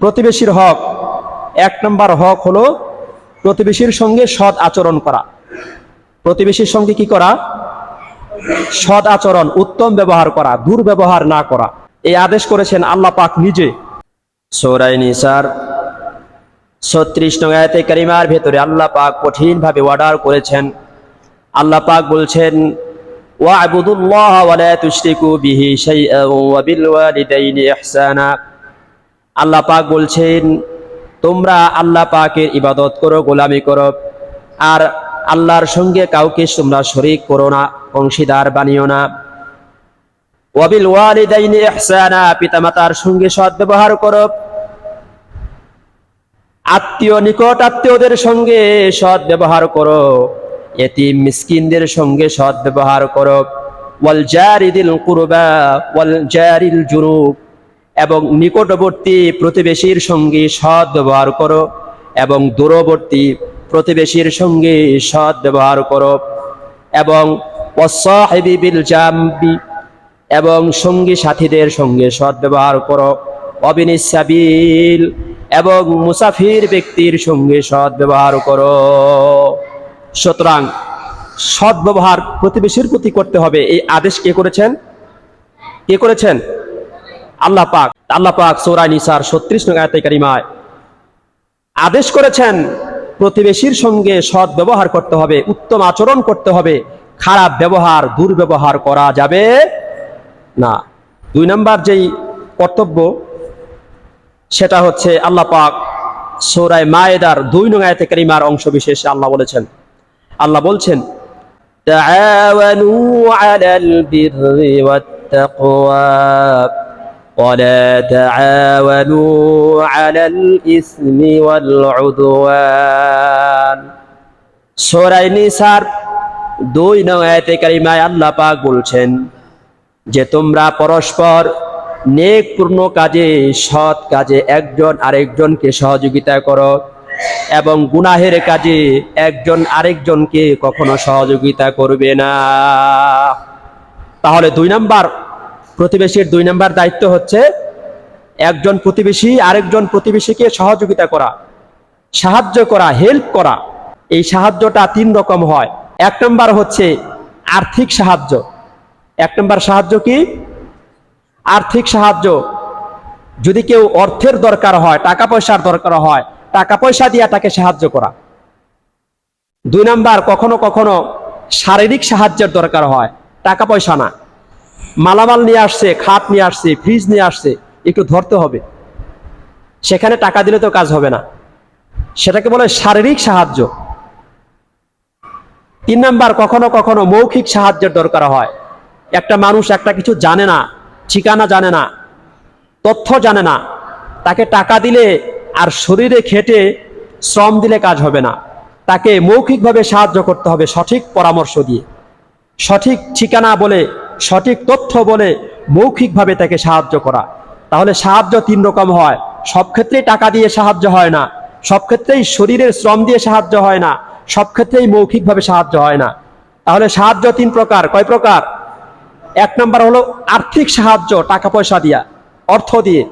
প্রতিবেশীর হক, এক নম্বর হক হলো প্রতিবেশীর সঙ্গে সৎ আচরণ করা। প্রতিবেশীর সঙ্গে কি করা? সৎ আচরণ, উত্তম ব্যবহার করা, দুর্ব্যবহার না করা। এই আদেশ করেছেন আল্লাহ পাক নিজে। সূরা নিসার ৩৬ নং আয়াতে কারিমার ভেতরে আল্লাহ পাক কঠিন ভাবে অর্ডার করেছেন। আল্লাহ পাক বলছেন, ওয়া'বুদুল্লাহ ওয়া লা তুশরিকু বিহি শাইআন ওয়া বিল ওয়ালিদাইনি ইহসানা। আল্লাহ পাক বলছেন, তোমরা আল্লাহ পাকের ইবাদত করো, গোলামি করো, আর আল্লাহর সঙ্গে কাউকে তোমরা শরীক করো না, অংশীদার বানিও না। ওয়া বিল ওয়ালিদাইনি ইহসানা, পিতামাতার সঙ্গে সৎ ব্যবহার করো, আত্মীয় নিকট আত্মীয়দের সঙ্গে সৎ ব্যবহার করো, এতিম মিসকিনদের সঙ্গে সৎ ব্যবহার করো। ওয়াল জারিদিল কুরবা ওয়াল জারিল জুনুব, এবং নিকটবর্তী প্রতিবেশীর সঙ্গে সৎ ব্যবহার করো এবং দূরবর্তী প্রতিবেশীর সঙ্গে সৎ ব্যবহার করো। এবং ওয়াসসাহিবি বিল জামবি, এবং সঙ্গী সাথীদের সঙ্গে সৎ ব্যবহার করো। ওয়াবিনিস সাবিল, এবং মুসাফির ব্যক্তির সঙ্গে সৎ ব্যবহার করো। সুতরাং সৎ ব্যবহার প্রতিবেশীর প্রতি করতে হবে। এই আদেশ কে করেছেন? কে করেছেন? আল্লাহ পাক। আল্লাহ পাক সূরা নিসার ৩৬ নং আয়াতে কারিমায় আদেশ করেছেন প্রতিবেশীর সঙ্গে সৎ ব্যবহার করতে হবে, উত্তম আচরণ করতে হবে, খারাপ ব্যবহার, দুর্ব্যবহার করা যাবে না। ২ নম্বর যেই কর্তব্য, সেটা হচ্ছে আল্লাহ পাক সূরা মায়েদার ২ নং আয়াতে কারিমার অংশ বিশেষে আল্লাহ বলছেন, তাআওয়ানু আলাল বিররি ওয়াত তাকওয়া ওয়া লা তাআওয়ানু আলাল ইসমি ওয়াল উদওয়ান। সূরা নিসার ২ নং আয়াতে কারিমায় আল্লাহ পাক বলছেন যে তোমরা পরস্পর নেকপূর্ণ কাজে, সৎ কাজে একজন আরেকজনকে সহযোগিতা করো, এবং গুনাহের কাজে একজন আরেকজনকে কখনো সহযোগিতা করবে না। তাহলে ২ নম্বর প্রতিবেশীর ২ নম্বর দায়িত্ব হচ্ছে একজন প্রতিবেশী আরেকজন প্রতিবেশীকে সহযোগিতা করা, সাহায্য করা, হেল্প করা। এই সাহায্যটা ৩ রকম হয়। ১ নম্বর হচ্ছে আর্থিক সাহায্য। ১ নম্বর সাহায্য কি? আর্থিক সাহায্য। যদি কেউ অর্থের দরকার হয়, টাকা পয়সার দরকার হয়, টাকা পয়সা দিয়ে তাকে সাহায্য করা। ২ নম্বর কখনো কখনো শারীরিক সাহায্যের দরকার হয়, টাকা পয়সা না। মালামাল নিয়ে আসছে, খাট নিয়ে আসছে, ফ্রিজ নিয়ে আসছে, একটু ধরতে হবে, সেখানে টাকা দিলে তো কাজ হবে না, সেটাকে বলে শারীরিক সাহায্য। ৩ নম্বর কখনো কখনো মৌখিক সাহায্যের দরকার হয়। একটা মানুষ একটা কিছু জানে না, ঠিকানা জানে না, তথ্য জানে না, তাকে টাকা দিলে আর শরীরে খেটে শ্রম দিলে কাজ হবে না, তাকে মৌখিকভাবে সাহায্য করতে হবে, সঠিক পরামর্শ দিয়ে, সঠিক ঠিকানা বলে, সঠিক তথ্য বলে মৌখিকভাবে তাকে সাহায্য করা। তাহলে সাহায্য ৩ রকম হয়। সব ক্ষেত্রেই টাকা দিয়ে সাহায্য হয় না, সব ক্ষেত্রেই শরীরের শ্রম দিয়ে সাহায্য হয় না, সব ক্ষেত্রেই মৌখিকভাবে সাহায্য হয় না। তাহলে সাহায্য ৩ প্রকার। কয় প্রকার? ১ নম্বর হলো আর্থিক সাহায্য, টাকা পয়সা দিয়া, অর্থ দিয়ে।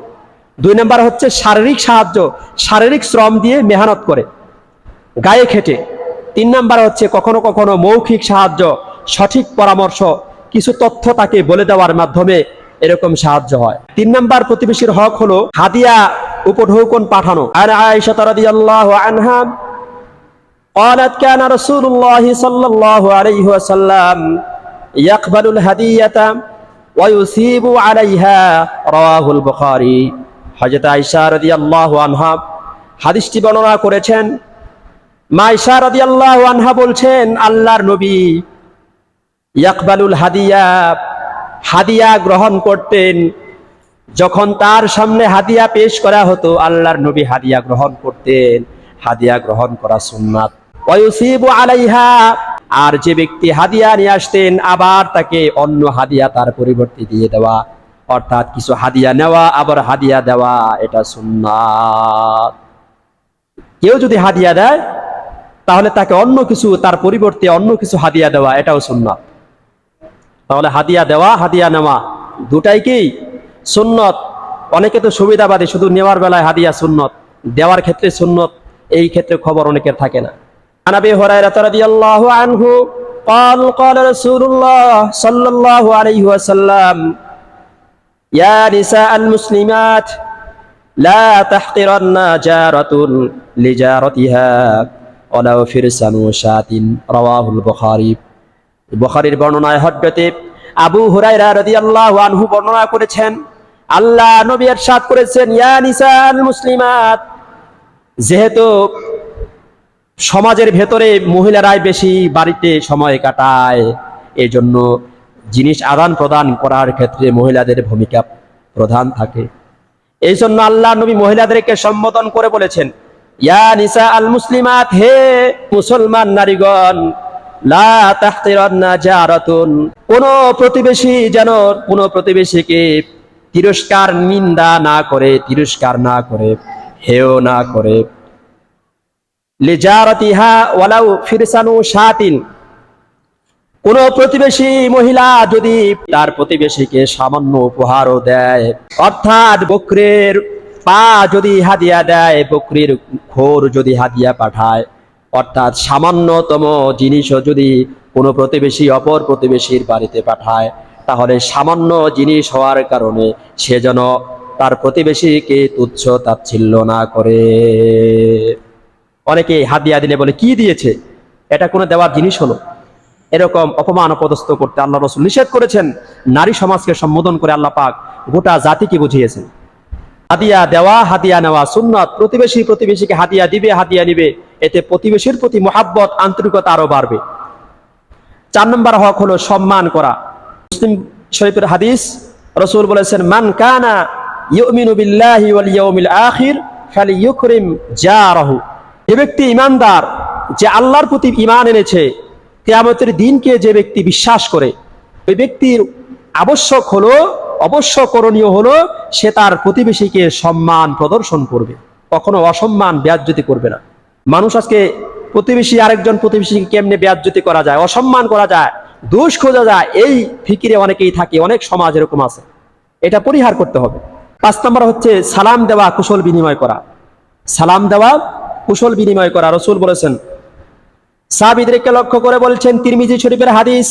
২ নম্বর হচ্ছে শারীরিক সাহায্য, শারীরিক শ্রম দিয়ে মেহনত করে, গায়ে খেটে। ৩ নম্বর হচ্ছে কখনো কখনো মৌখিক সাহায্য, সঠিক পরামর্শ, কিছু তথ্য তাকে বলে দেওয়ার মাধ্যমে এরকম সাহায্য হয়। ৩ নম্বর প্রতিবেশীর হক হলো হাদিয়া, উপঢৌকন পাঠানো। আন আয়েশা রাদিয়াল্লাহু আনহা قالت كان رسول الله صلى الله عليه وسلم يقبل الهدية ويثيب عليها رواه البخاري। হযরত আয়েশা রাদিয়াল্লাহু আনহা হাদিসটি বর্ণনা করেছেন। মা আয়েশা রাদিয়াল্লাহু আনহা বলছেন, আল্লাহর নবী ইয়াকবালুল হাদিয়া, হাদিয়া গ্রহণ করতেন। যখন তার সামনে হাদিয়া পেশ করা হতো, আল্লাহর নবী হাদিয়া গ্রহণ করতেন। হাদিয়া গ্রহণ করা সুন্নাত। ওয়ায়ুসিবু আলাইহা, আর যে ব্যক্তি হাদিয়া নিয়ে আসতেন আবার তাকে অন্য হাদিয়া তার পরিবর্তে দিয়ে দেওয়া, অর্থাৎ কিছু হাদিয়া নেওয়া আবার হাদিয়া দেওয়া, এটা সুন্নাত। কেউ যদি হাদিয়া দেয় তাহলে তাকে অন্য কিছু, তার পরিবর্তে অন্য কিছু হাদিয়া দেওয়া, এটাও সুন্নাত। তাহলে হাদিয়া দেওয়া, হাদিয়া নেওয়া দুটাই কি সুন্নাত। অনেকে তো সুবিধাবাদী, শুধু নেওয়ার বেলায় হাদিয়া সুন্নত, দেওয়ার ক্ষেত্রে সুন্নত, এই ক্ষেত্রে খবর অনেকের থাকে না। عن ابي هريره رضي الله عنه قال قال رسول الله صلى الله عليه وسلم يا نساء المسلمات لا تحقرن جارة لجارتها ولو فرسان شاة رواه البخاري। বুখারীর বর্ণনায় হযরতে আবু হুরায়রা রাদিয়াল্লাহু আনহু বর্ণনা করেছেন, আল্লাহ নবী ইরশাদ করেছেন, ইয়া নিসাআল মুসলিমাত, যেহেতু সমাজের ভেতরে মহিলারাই বেশি বাড়িতে সময় কাটায়, এই জন্য জিনিস আদান প্রদান করার ক্ষেত্রে মহিলাদের ভূমিকা প্রধান থাকে। এই জন্য আল্লাহ নবী মহিলাদেরকে সম্বোধন করে বলেছেন, ইয়া নিসা আল মুসলিমাত, হে মুসলমান নারীগণ, লা তাহতিরান্না জারাতুন, কোন প্রতিবেশী যেন কোন প্রতিবেশীকে তিরস্কার, নিন্দা না করে, তিরস্কার না করে, হেয় না করে। লিজারাতিহা ওয়ালাউ ফিরসানু শাতিন, কোন প্রতিবেশী মহিলা যদি তার প্রতিবেশীকে সামান্য উপহারও দেয়, অর্থাৎ বকরির পা যদি হাদিয়া দেয়, বকরির খোর যদি হাদিয়া পাঠায়, অর্থাৎ সামান্যতম জিনিসও যদি কোনো প্রতিবেশী অপর প্রতিবেশীর বাড়িতে পাঠায়, তাহলে সামান্য জিনিস হওয়ার কারণে সে যেন তার প্রতিবেশীকে তুচ্ছ তাচ্ছিল্য না করে। অনেকে হাদিয়া দিলে বলে কি দিয়েছে, এটা কোনো দেওয়ার জিনিস হলো? এরকম অপমান অপদস্থ করতে আল্লাহ রাসূল নিষেধ করেছেন। নারী সমাজকে সম্বোধন করে আল্লাহ পাক গোটা জাতিকে বুঝিয়েছেন, হাদিয়া দেওয়া, হাদিয়া নেওয়া সুন্নাত। প্রতিবেশী প্রতিবেশীকে হাদিয়া দিবে, হাদিয়া নিবে, এতে প্রতিবেশীর প্রতি মহাব্বত, আন্তরিকতা আরো বাড়বে। 4 নম্বর হক হলো সম্মান করা। মুসলিম শরীফের হাদিস, রাসূল বলেছেন, মান কানা ইউমিনু বিল্লাহি ওয়াল ইয়াউমিল আখির ফালিইউকরিম জারাহু, যে ব্যক্তি ঈমানদার, যে আল্লাহর প্রতি ঈমান এনেছে, কিয়ামতের দিনকে যে ব্যক্তি বিশ্বাস করে, ওই ব্যক্তির আবশ্যক হলো, অবশ্য করণীয় হলো, সে তার প্রতিবেশীকে সম্মান প্রদর্শন করবে, কখনো অসম্মান বেয়াজ্জতি করবে না। মানুষ আজকে প্রতিবেশী আরেকজন প্রতিবেশীকে কেমনে বেয়াজ্জতি করা যায়, অসম্মান করা যায়, দোষ খোঁজা যায়, এই ফিকিরে অনেকেই থাকে, অনেক সমাজ এরকম আছে। এটা পরিহার করতে হবে। 5 নম্বর হচ্ছে সালাম দেওয়া, কুশল বিনিময় করা। সালাম দেওয়া, কুশল বিনিময় করা। রাসূল বলেছেন, সাহাবীদেরকে লক্ষ্য করে বলছেন, তিরমিজি শরীফের হাদিস,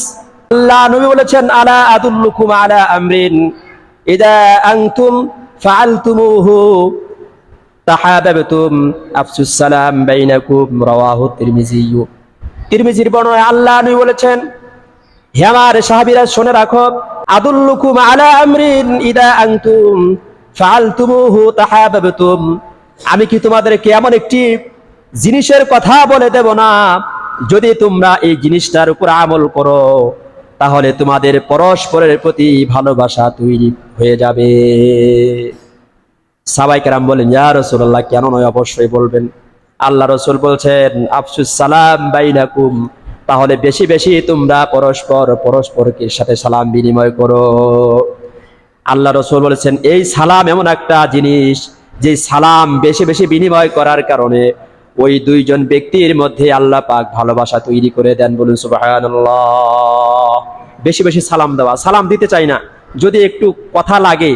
আল্লাহ নবী বলেছেন, আলা আদুল্লুকুম আলা আমরিন ইদা আনতুম ফাআলতুমুহু তাহাবাবতুম আফসুস সালাম বাইনাকুম, রাওয়াহু তিরমিজি। তিরমিজির বর্ণনায় আল্লাহ নবী বলেছেন, হে আমার সাহাবীরা শুনে রাখো, আদুল্লুকুম আলা আমরিন ইদা আনতুম ফাআলতুমুহু তাহাবাবতুম, আমি কি তোমাদেরকে এমন একটি জিনিসের কথা বলে দেব না, যদি তোমরা এই জিনিসটার উপর আমল করো, তাহলে তোমাদের পরস্পরের প্রতি ভালোবাসা তৈরি হয়ে যাবে। সাহাবায়ে কেরাম বলেন, ইয়া রাসূলুল্লাহ, কেন নয়, অবশ্যই বলবেন। আল্লাহ রাসূল বলছেন, আফসুস সালাম বাইনাকুম, তাহলে বেশি বেশি তোমরা পরস্পরকে সাথে সালাম বিনিময় করো। আল্লাহ রাসূল বলেছেন, এই সালাম এমন একটা জিনিস, যে সালাম বেশি বেশি বিনিময় করার কারণে ওই দুইজন ব্যক্তির মধ্যে আল্লাহ পাক ভালোবাসা তৈরি করে দেন। বলুন সুবহানাল্লাহ। বেশি বেশি সালাম দেওয়া। সালাম দিতে চাই না, যদি একটু কথা লাগে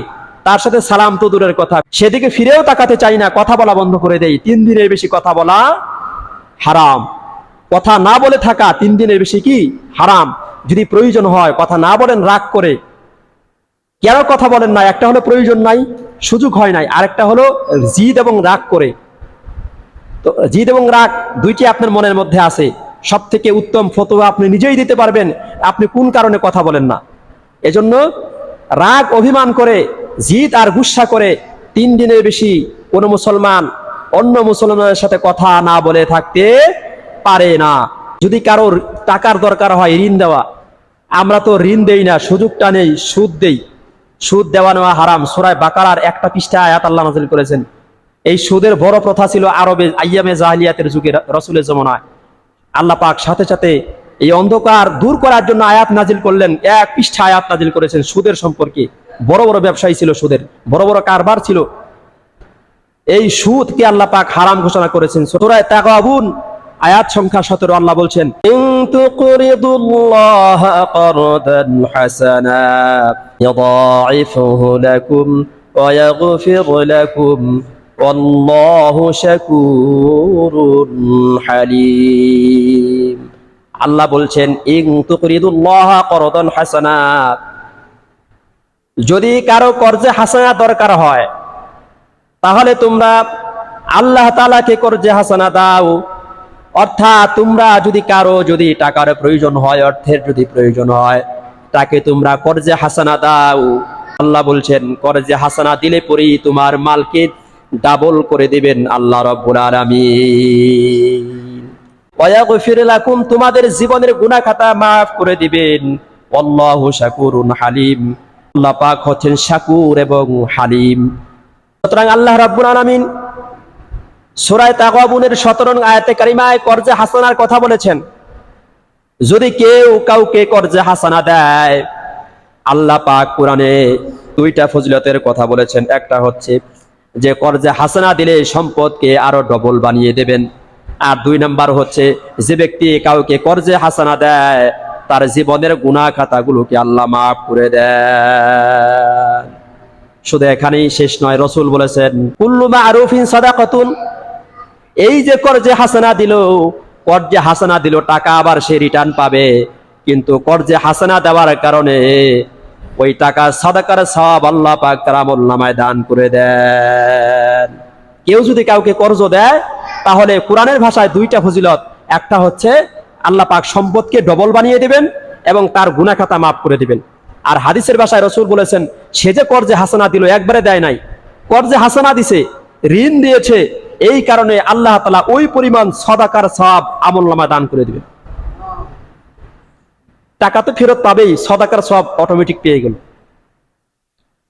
তার সাথে সালাম তো দূরের কথা, সেদিকে ফিরেও তাকাতে চাই না, কথা বলা বন্ধ করে দেই। 3 দিনের বেশি কথা বলা হারাম। কথা না বলে থাকা 3 দিনের বেশি কি হারাম। যদি প্রয়োজন হয় কথা না বলেন রাগ করে, কেন কথা বলেন না? একটা হলো প্রয়োজন নাই, সুযোগ হয় নাই, আরেকটা হলো জিদ এবং রাগ করে। তো জিদ এবং রাগ দুইটি আপনার মনের মধ্যে আছে। সব থেকে উত্তম ফতোয়া আপনি নিজেই দিতে পারবেন, আপনি কোন কারণে কথা বলেন না। এজন্য রাগ অভিমান করে, জিদ আর গুসা করে 3 দিনের বেশি কোনো মুসলমান অন্য মুসলমানের সাথে কথা না বলে থাকতে পারে না। যদি কারোর টাকার দরকার হয়, ঋণ দেওয়া, আমরা তো ঋণ দেই না, সুযোগটা নেই, সুদ দেই। সুদ দেওয়া নেওয়া হারাম। সূরা বাকারার 1টা পৃষ্ঠায় আয়াত আল্লাহ নাযিল করেছেন। এই সুদের বড় প্রথা ছিল আরবে আইয়ামে জাহিলিয়াতের যুগে, রাসূলের জমানায়। আল্লাহ পাক সাথে সাথে এই অন্ধকার দূর করার জন্য আয়াত নাজিল করলেন, 1 পৃষ্ঠা আয়াত নাজিল করেছেন সুদের সম্পর্কে। বড় বড় ব্যবসায়ী ছিল, সুদের বড় বড় কারবার ছিল। এই সুদকে আল্লাহ পাক হারাম ঘোষণা করেছেন। সূরা তাগাবুন আয়াত সংখ্যা 17 আল্লাহ বলছেন, ইন তুকরিদুল্লাহ করদান হাসানা ইদাইফুহু লাকুম ويغفر لكم والله شكور حليم আল্লাহ বলছেন ইন তুকরিদুল্লাহ করদান হাসানা, যদি কারো কর্জে হাসানা দরকার হয় তাহলে তোমরা আল্লাহ তাআলাকে কর্জে হাসানা দাও। অর্থাৎ তোমরা যদি টাকার প্রয়োজন হয়, অর্থের যদি প্রয়োজন হয়, তাকে তোমরা কর্জে হাসানা দাও। আল্লাহ বলছেন কর্জে হাসানা দিলে পরেই তোমার মালকে ডাবল করে দিবেন আল্লাহ রাব্বুল আলামিন। ওয়ায়াগফির লাকুম, তোমাদের জীবনের গুনাহ খাতা maaf করে দিবেন। আল্লাহু শাকুরুন হালিম, আল্লাহ পাক হচ্ছেন শাকুর এবং হালিম। সুতরাং আল্লাহ রাব্বুল আলামিন সূরা তাগাবুনের 17 নং আয়াতে কারিমায় কর্জে হাসানার কথা বলেছেন। যদি কেউ কাউকে কর্জে হাসানা দেয়, আল্লাহ পাক কোরআনে দুইটা ফজিলতের কথা বলেছেন। একটা হচ্ছে যে কর্জে হাসানা দিলে সম্পদকে আরো ডবল বানিয়ে দেবেন, আর 2 নাম্বার হচ্ছে যে ব্যক্তি কাউকে কর্জে হাসানা দেয় তার জীবনের গুনাহ খাতাগুলোকে আল্লাহ maaf করে দেন। শুধু এখানেই শেষ নয়, রাসূল বলেছেন কুল্লু মা'রুফিন সাদাকাতুন, এই যে কর্জে হাসানা দিল টাকা আবার সে রিটার্ন পাবে, কিন্তু কর্জে হাসানা দেওয়ার কারণে ওই টাকা সাদাকার সওয়াব আল্লাহ পাক তার আমলনামায় দান করে দেন। কেউ যদি কাউকে কর্জ দেয় তাহলে কোরআনের ভাষায় 2টা ফজিলত, একটা হচ্ছে আল্লাহ পাক সম্পদকে ডবল বানিয়ে দিবেন এবং তার গুনাহ খাতা maaf করে দিবেন। আর হাদিসের ভাষায় রাসূল বলেছেন সে যে কর্জে হাসানা দিল, একবারে দেয় নাই, কর্জে হাসানা দিছে, ঋণ দিয়েছে, এই কারণে আল্লাহ তাআলা ওই পরিমাণ সাদাকার সওয়াব আমলনামায় দান করে দিবেন। টাকা তো ফেরত পাবেই, সাদাকার সওয়াব অটোমেটিক পেয়ে গেল।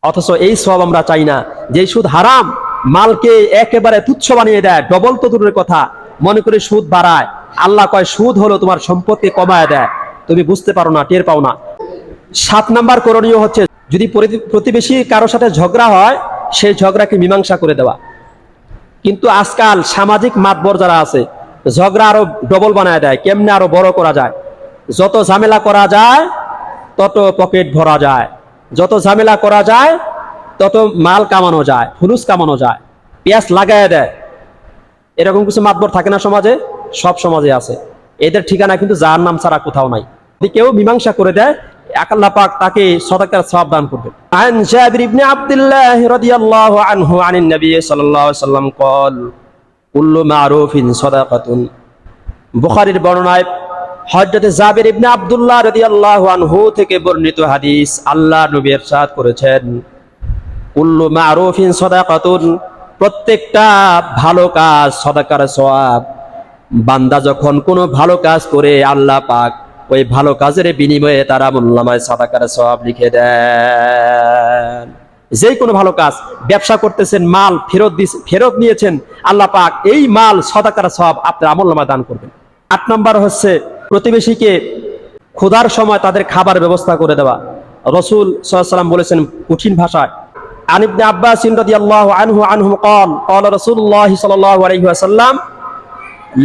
অথচ এই সওয়াব আমরা চাই না। যে সুদ হারাম, মালকে একেবারে তুচ্ছ বানিয়ে দেয়, ডবল তো দূরের কথা, মনে করে সুদ বাড়ায়। আল্লাহ কয় সুদ হলো তোমার সম্পদকে কমায় দেয়, তুমি বুঝতে পারো না, টের পাও না। 7 নাম্বার করণীয় হচ্ছে যদি প্রতিবেশী কারোর সাথে ঝগড়া হয়, সেই ঝগড়াকে মীমাংসা করে দেওয়া। কিন্তু আজকাল সামাজিক মাতবর যারা আছে, ঝগড়া আরো ডবল বানায় দেয়, কেমনে আরো বড় করা যায়। যত ঝামেলা করা যায় তত পকেট ভরা যায়, যত ঝামেলা করা যায় তত মাল কামানো যায়, ফুলুস কামানো যায়, পেঁয়াজ লাগায় দেয়। এরকম কিছু মাতবর থাকে না সমাজে? সব সমাজে আছে। এদের ঠিকানা কিন্তু জাহান্নাম ছাড়া কোথাও নাই। যদি কেউ মীমাংসা করে দেয়, আল্লাহ পাক তাকে সাদাকার সওয়াব দান করবেন। আন জাবির ইবনে আব্দুল্লাহ রাদিয়াল্লাহু আনহু আনিন নবী সাল্লাল্লাহু আলাইহি ওয়াসাল্লাম قال কুল্লু মা'রুফিন সাদাকাতুন। বুখারীর বর্ণনায় হযরত জাবির ইবনে আব্দুল্লাহ রাদিয়াল্লাহু আনহু থেকে বর্ণিত হাদিস, আল্লাহ নবী ইরশাদ করেছেন কুল্লু মা'রুফিন সাদাকাতুন, প্রত্যেকটা ভালো কাজ সাদাকার সওয়াব। বান্দা যখন কোনো ভালো কাজ করে, আল্লাহ পাক ওই ভালো কাজের বিনিময়ে তার আমলনামায় সাদাকার সওয়াব লিখে দেন। যে কোনো ভালো কাজ, ব্যবসা করতেছেন, মাল ফেরত নিয়েছেন, আল্লাহ পাক এই মাল সাদাকার সওয়াব আপনার আমলনামায় দান করবেন। 8 নাম্বার হচ্ছে প্রতিবেশীকে ক্ষুধার সময় তাদের খাবার ব্যবস্থা করে দেওয়া। রাসূল সাল্লাল্লাহু আলাইহি ওয়াসাল্লাম বলেছেন কঠিন ভাষায়, আন ইবনে আব্বাস রাদিয়াল্লাহু আনহু قال রাসূলুল্লাহ সাল্লাল্লাহু আলাইহি ওয়াসাল্লাম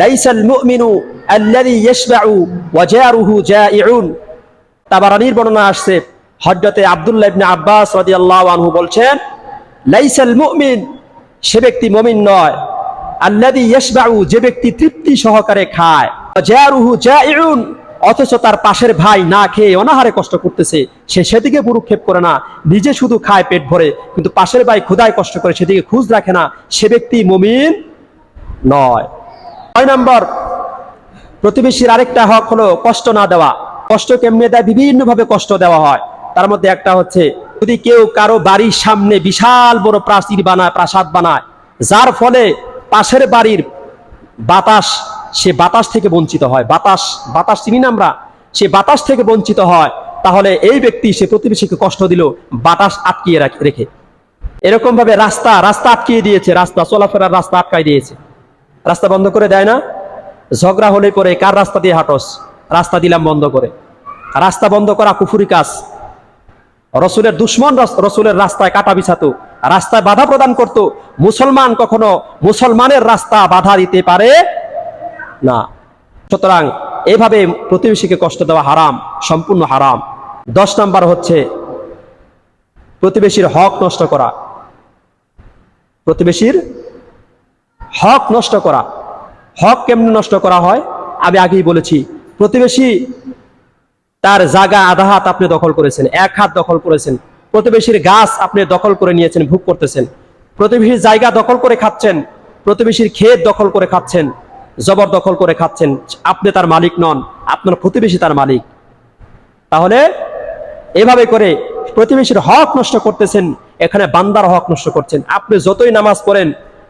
লাইসাল মুমিনু আল্লাযী ইয়াশবাউ ওয়া জারুহু জাইউন। তাবারানীর বর্ণনা আসছে, হযরতে আব্দুল্লাহ ইবনে আব্বাস রাদিয়াল্লাহু আনহু বলছেন লাইসাল মুমিন, সে ব্যক্তি মুমিন নয়, আল্লাযী ইয়াশবাউ, যে ব্যক্তি তৃপ্তি সহকারে খায়, ওয়া জারুহু জাইউন, অথচ তার পাশের ভাই না খেয়ে অনাহারে কষ্ট করতেছে, সে সেদিকে ভ্রুক্ষেপ করে না, নিজে শুধু খায় পেট ভরে, কিন্তু পাশের ভাই ক্ষুধায় কষ্ট করে সেদিকে খোঁজ রাখে না, সে ব্যক্তি মুমিন নয়। 9 নম্বর, প্রতিবেশীর আরেকটা হক হলো কষ্ট না দেওয়া। কষ্ট কেমনে দেয়? বিভিন্ন ভাবে কষ্ট দেওয়া হয়। তার মধ্যে একটা হচ্ছে যদি কেউ কারো বাড়ির সামনে বিশাল বড় প্রাসাদ বানায়, যার ফলে পাশের বাড়ির বাতাস, সে বাতাস থেকে বঞ্চিত হয়, বাতাস চিনি না আমরা, সে বাতাস থেকে বঞ্চিত হয়, তাহলে এই ব্যক্তি সে প্রতিবেশীকে কষ্ট দিল বাতাস আটকিয়ে রেখে। এরকম ভাবে রাস্তা আটকিয়ে দিয়েছে, রাস্তা চলাফেরার রাস্তা আটকাই দিয়েছে, রাস্তা বন্ধ করে দেয় না। ঝগড়া হলে পরে কার রাস্তা দিয়ে হাঁটস, রাস্তা দিলাম বন্ধ করে। রাস্তা বন্ধ করা কুফরি কাজ। রসুলের দুশ্মন রসুলের রাস্তায় কাটা বিছাতো, রাস্তায় বাধা প্রদান করত। মুসলমান কখনো মুসলমানের রাস্তা বাধা দিতে পারে না। সুতরাং এভাবে প্রতিবেশীকে কষ্ট দেওয়া হারাম, সম্পূর্ণ হারাম। 10 নাম্বার হচ্ছে প্রতিবেশীর হক নষ্ট করা। প্রতিবেশীর হক নষ্ট করা। হক কেমনে নষ্ট করা হয় আমি আগেই বলেছি। প্রতিবেশী তার জায়গা আধা হাত আপনি দখল করেছেন, এক হাত দখল করেছেন, প্রতিবেশীর গাছ আপনি দখল করে নিয়েছেন, ভোগ করতেছেন, প্রতিবেশীর জায়গা দখল করে খাচ্ছেন, প্রতিবেশীর ক্ষেত দখল করে খাচ্ছেন, জবরদখল করে খাচ্ছেন। আপনি তার মালিক নন, আপনার প্রতিবেশী তার মালিক। তাহলে এভাবে করে প্রতিবেশীর হক নষ্ট করতেছেন, এখানে বান্দার হক নষ্ট করছেন। আপনি যতই নামাজ পড়েন,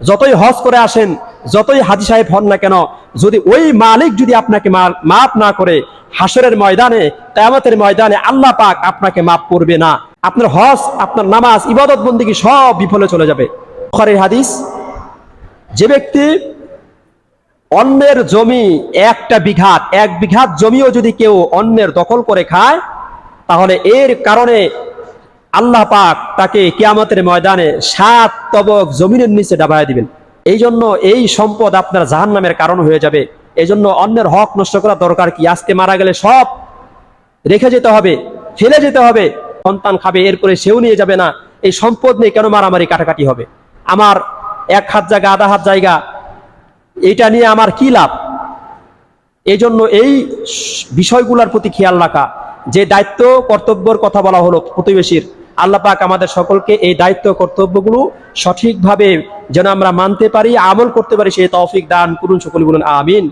যতই হজ করে আসেন, যতই হাজী সাহেব হন না কেন, যদি ওই মালিক যদি আপনাকে মাফ না করে, হাসরের ময়দানে, কিয়ামতের ময়দানে আল্লাহ পাক আপনাকে মাফ করবে না। আপনার হজ, আপনার নামাজ, ইবাদত বন্দেগী সব বিফলে চলে যাবে। বুখারীর হাদিস, যে ব্যক্তি অন্যের জমি এক বিঘাত জমিও যদি কেউ অন্যের দখল করে খায়, তাহলে এর কারণে আল্লাহ পাক তাকে কিয়ামতের ময়দানে 7 তবক জমিনের নিচে ডাবায় দিবেন। এই জন্য এই সম্পদ আপনার জাহান্নামের কারণ হয়ে যাবে। এই জন্য অন্যের হক নষ্ট করা দরকার কি? আজকে মারা গেলে সব রেখে যেতে হবে, ফেলে যেতে হবে, সন্তান খাবে, এরপরে সেও নিয়ে যাবে না। এই সম্পদ নিয়ে কেন মারামারি কাটাকাটি হবে? আমার এক হাত জায়গা, আধা হাত জায়গা, এটা নিয়ে আমার কি লাভ? এই জন্য এই বিষয়গুলোর প্রতি খেয়াল রাখা। যে দায়িত্ব কর্তব্যের কথা বলা হলো প্রতিবেশীর, আল্লাহ পাক আমাদের সকলকে এই দায়িত্ব কর্তব্যগুলো সঠিকভাবে যেন আমরা মানতে পারি, আমল করতে পারি, সেই তৌফিক দান করুন। সকলে বলুন আমিন।